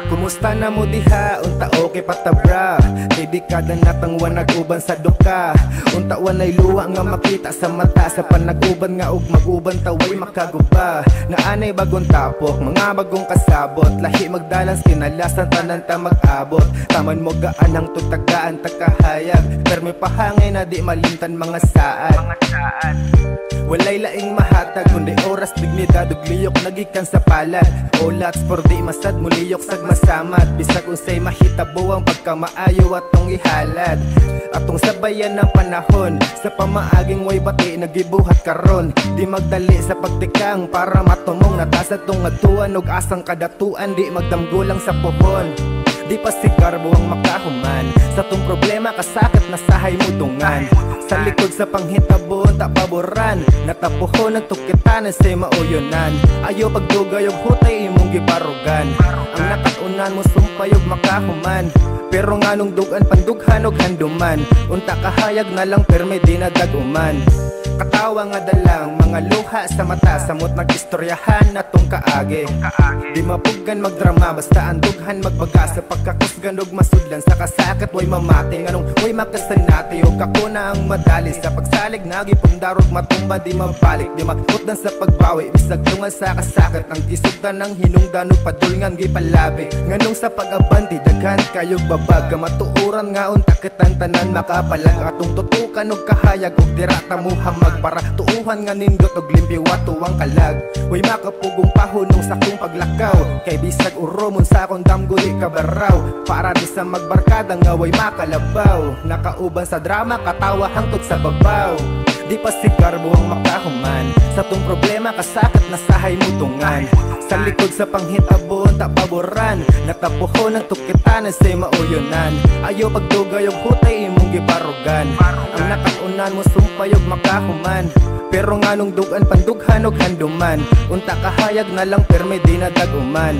Kumusta na mo diha? Unta okay patabra. Kay dekada natang nag-uban sa duka. Unta wanay luwa nga makita sa mata. Sa panag-uban nga ug mag-uban taway makaguba. Naanay bagong tapok, mga bagong kasabot. Lahi magdalans kinalasan tanan ta mag-abot. Taman mo gaan ang tutagaan takahayag. Permi pahangay na di malimtan mga saad. Walay laing mahatag kundi oras dignidad ug liyok nagikan sa palad. Olats por di masad muliyok sag masamad. Bisag unsay mahitabo ang pagkamaayo atong ihalad. Atong sabayan ng panahon sa pamaaging way bati nagibuhat karon. Di magdali sa pagtikang para matumong natas atong atuan ug asang kadatuan di magdamgulang sa pohon. Di pa sigar buwang makahuman sa tong problema kasakit na sahay mudungan. Sa likod sa panghitabon ta paboran natapuhon ang tukitanan say mauyonan. Ayo pagdugay og hutay imong giparugan. Ang nakatunan mo sumpay og makahuman. Pero nganong dugan pandughan og handuman. Unta kahayag na lang perme di nadaguman. Katawa nga dalang mga luha sa mata. Samot nag-istoryahan natong kaage. Di mapuggan magdrama basta ang dughan magbaga. Sa pagkakusgan og masudlan sa kasakit way mamati. Nganong way makasanati o kakuna ang madali. Sa pagsalig nagipundarog matumba di mabalik. Di makutdan sa pagbawi bisag tungan sa kasakit. Ang gisugdan ng hinungdan o padulngan gipalabi. Nganong sa pag-abanti daghan kayog babag. Matuuran nga unta kitan tanan makapalag. Atong tutukan og kahayag og dirata muhamag. Para tuuhan nga nindot og limpiwa tuwang kalag. Way makapugong pahunong sa kong paglakaw. Kay bisag uromon sa akong damguli kabaraw. Para di sa magbarkada nga way makalabaw. Nakauban sa drama katawa hangtod sa babaw. Di pa sigar buwang makahuman sa tong problema kasakit na sahay mutungan. Sa likod sa panghitabon ta paboran natapuhon ang tukitanan say mauyonan. Ayo pagdugay og hutay imong giparugan. Ang nakatunan mo sumpay og makahuman. Pero nganong dugan pandughan og handuman. Unta kahayag na lang perme di nadaguman.